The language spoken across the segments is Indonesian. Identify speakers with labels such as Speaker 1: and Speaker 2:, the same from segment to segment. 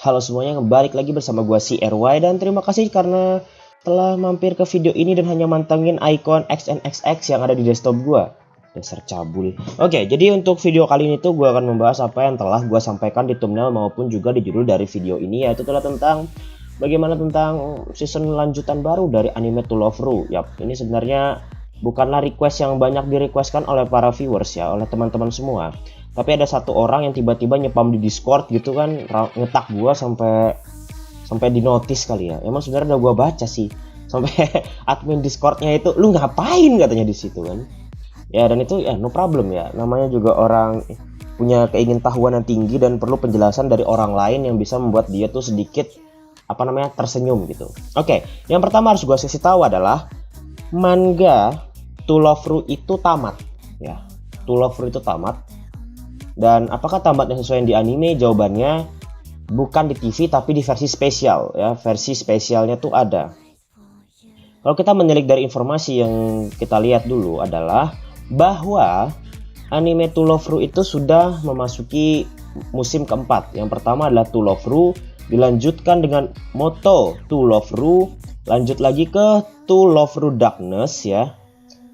Speaker 1: Halo semuanya, balik lagi bersama gua si RY dan terima kasih karena telah mampir ke video ini dan hanya mantengin icon XNXX yang ada di desktop gua. Dasar cabul. Oke, jadi untuk video kali ini tuh gua akan membahas apa yang telah gua sampaikan di thumbnail maupun juga di judul dari video ini, yaitu telah tentang bagaimana tentang season lanjutan baru dari anime To Love Ru. Yap, ini sebenarnya bukanlah request yang banyak direquestkan oleh para viewers ya, oleh teman-teman semua. Tapi ada satu orang yang tiba-tiba nyepam di Discord gitu kan, ngetak gua sampai di notice kali ya. Emang sebenarnya udah gua baca sih. Sampai admin Discordnya itu, lu ngapain katanya di situ kan. Ya dan itu ya no problem ya. Namanya juga orang punya keingintahuan yang tinggi dan perlu penjelasan dari orang lain yang bisa membuat dia tuh sedikit tersenyum gitu. Oke, yang pertama harus gua kasih tahu adalah manga To Love Ru itu tamat ya. To Love Ru itu tamat. Dan apakah tamatnya sesuai yang di anime? Jawabannya bukan di TV tapi di versi spesial ya. Versi spesialnya tuh ada. Kalau kita menilik dari informasi yang kita lihat dulu adalah bahwa anime To Love Ru itu sudah memasuki musim keempat. Yang pertama adalah To Love Ru, dilanjutkan dengan Moto To Love Ru, lanjut lagi ke To Love Ru Darkness ya.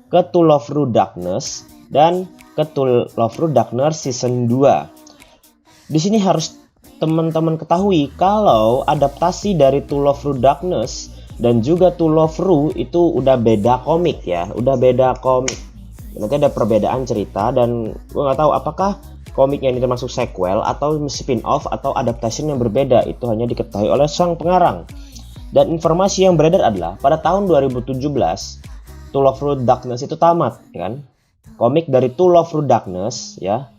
Speaker 1: Ke To Love Ru Darkness dan ke To Love Ru Darkness season 2. Di sini harus teman-teman ketahui kalau adaptasi dari To Love Ru Darkness dan juga To Love Ru itu udah beda komik ya, udah beda komik. Nanti ada perbedaan cerita dan gue nggak tahu apakah komiknya ini termasuk sequel atau spin-off atau adaptation yang berbeda. Itu hanya diketahui oleh sang pengarang. Dan informasi yang beredar adalah pada tahun 2017 To Love Ru Darkness itu tamat, ya kan? Komik dari To Love Ru Darkness ya.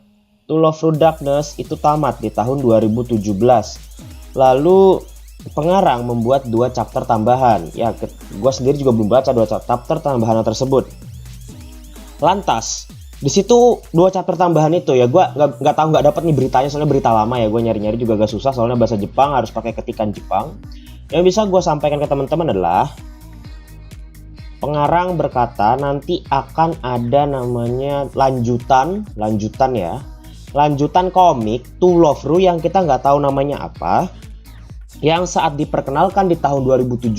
Speaker 1: To Love Ru Darkness itu tamat di tahun 2017. Lalu pengarang membuat 2 chapter tambahan. Ya, gue sendiri juga belum baca 2 chapter tambahan tersebut. Lantas, di situ 2 chapter tambahan itu ya gue nggak dapat nih beritanya soalnya berita lama ya. Gue nyari-nyari juga agak susah soalnya bahasa Jepang harus pakai ketikan Jepang. Yang bisa gue sampaikan ke teman-teman adalah pengarang berkata nanti akan ada namanya lanjutan ya. Lanjutan komik To Love Ru yang kita nggak tahu namanya apa. Yang saat diperkenalkan di tahun 2017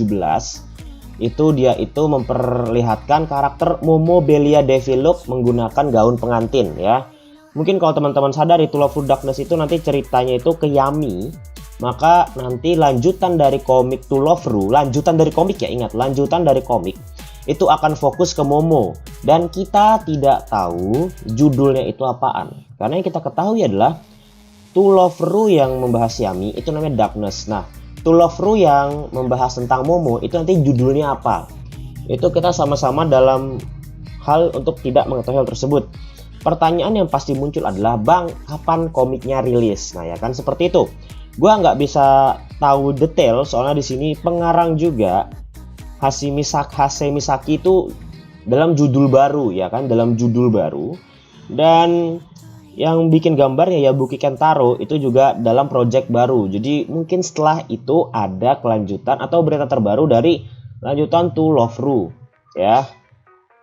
Speaker 1: itu dia itu memperlihatkan karakter Momo Belia Develop menggunakan gaun pengantin ya. Mungkin kalau teman-teman sadar To Love Ru Darkness itu nanti ceritanya itu ke Yami. Maka nanti lanjutan dari komik To Love Ru, lanjutan dari komik ya, ingat lanjutan dari komik itu akan fokus ke Momo dan kita tidak tahu judulnya itu apaan. Karena yang kita ketahui adalah To Love Ru yang membahas Yami itu namanya Darkness. Nah, To Love Ru yang membahas tentang Momo itu nanti judulnya apa? Itu kita sama-sama dalam hal untuk tidak mengetahui hal tersebut. Pertanyaan yang pasti muncul adalah, Bang, kapan komiknya rilis? Nah, ya kan seperti itu. Gua nggak bisa tahu detail soalnya di sini pengarang juga Hase Misaki itu dalam judul baru ya kan, dalam judul baru. Dan yang bikin gambar ya Yabuki Kentaro itu juga dalam project baru. Jadi mungkin setelah itu ada kelanjutan atau berita terbaru dari lanjutan To Love Ru ya.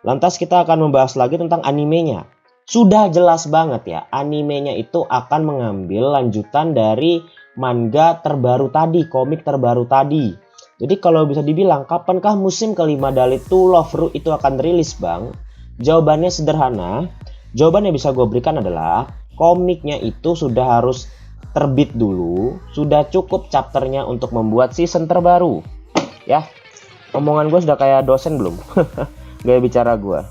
Speaker 1: Lantas kita akan membahas lagi tentang animenya. Sudah jelas banget ya, animenya itu akan mengambil lanjutan dari manga terbaru tadi, komik terbaru tadi. Jadi kalau bisa dibilang kapankah musim kelima dari To Love Ru itu akan rilis, Bang? Jawabannya sederhana. Jawaban yang bisa gue berikan adalah komiknya itu sudah harus terbit dulu, sudah cukup chapternya untuk membuat season terbaru. Ya, omongan gue sudah kayak dosen belum? Gaya bicara gue.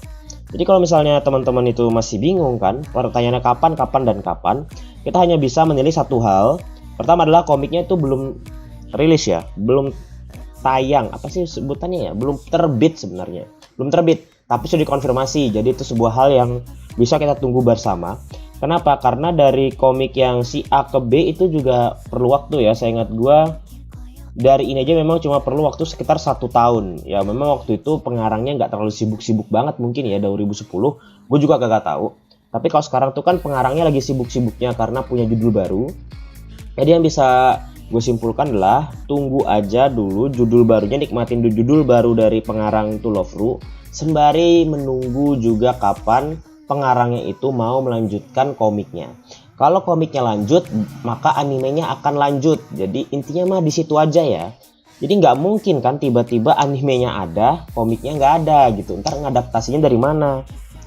Speaker 1: Jadi kalau misalnya teman-teman itu masih bingung kan, pertanyaannya kapan, kita hanya bisa menilai satu hal. Pertama adalah komiknya itu belum rilis ya, belum tayang, apa sih sebutannya ya, belum terbit sebenarnya, belum terbit, tapi sudah dikonfirmasi. Jadi itu sebuah hal yang bisa kita tunggu bersama. Kenapa? Karena dari komik yang si A ke B itu juga perlu waktu ya. Saya ingat gua dari ini aja memang cuma perlu waktu sekitar 1 tahun. Ya memang waktu itu pengarangnya nggak terlalu sibuk-sibuk banget mungkin ya 2010. Gue juga gak tahu. Tapi kalau sekarang tuh kan pengarangnya lagi sibuk-sibuknya karena punya judul baru. Jadi yang bisa gue simpulkan adalah tunggu aja dulu judul barunya, nikmatin judul baru dari pengarang To Love Ru sembari menunggu juga kapan pengarangnya itu mau melanjutkan komiknya. Kalau komiknya lanjut, maka animenya akan lanjut. Jadi intinya mah di situ aja ya. Jadi nggak mungkin kan tiba-tiba animenya ada, komiknya nggak ada gitu. Ntar ngadaptasinya dari mana?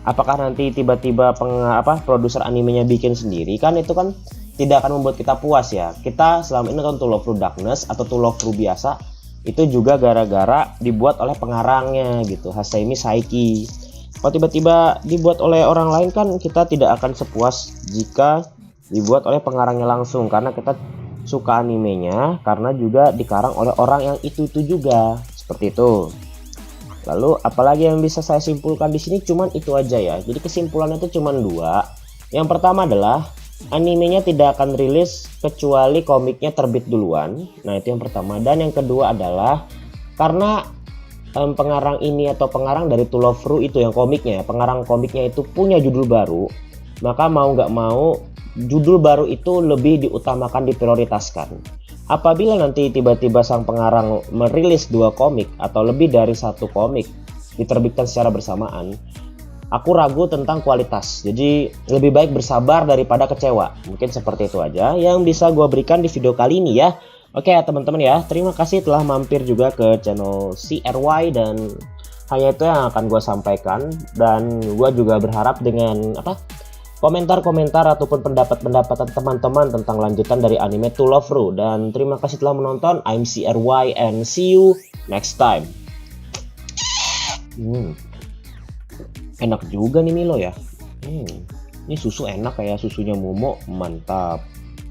Speaker 1: Apakah nanti tiba-tiba produser animenya bikin sendiri? Kan itu kan tidak akan membuat kita puas ya. Kita selama ini nonton To Love Through Darkness atau To Love Through biasa itu juga gara-gara dibuat oleh pengarangnya gitu, Hasemi Saiki. Kalau tiba-tiba dibuat oleh orang lain kan kita tidak akan sepuas jika dibuat oleh pengarangnya langsung, karena kita suka animenya karena juga dikarang oleh orang yang itu juga, seperti itu. Lalu apalagi yang bisa saya simpulkan di sini, cuman itu aja ya. Jadi kesimpulannya itu cuman dua. Yang pertama adalah animenya tidak akan rilis kecuali komiknya terbit duluan. Nah itu yang pertama. Dan yang kedua adalah karena pengarang ini atau pengarang dari To Love Ru itu yang komiknya, pengarang komiknya itu punya judul baru, maka mau nggak mau judul baru itu lebih diutamakan, diprioritaskan. Apabila nanti tiba-tiba sang pengarang merilis 2 komik atau lebih dari 1 komik diterbitkan secara bersamaan, aku ragu tentang kualitas. Jadi lebih baik bersabar daripada kecewa. Mungkin seperti itu aja yang bisa gue berikan di video kali ini ya. Oke ya teman-teman ya, terima kasih telah mampir juga ke channel CRY, dan hanya itu yang akan gue sampaikan. Dan gue juga berharap dengan komentar-komentar ataupun pendapat-pendapat teman-teman tentang lanjutan dari anime To Love Ru. Dan terima kasih telah menonton. I'm CRY and see you next time. Enak juga nih Milo ya. Ini susu enak kayak susunya Momo, mantap.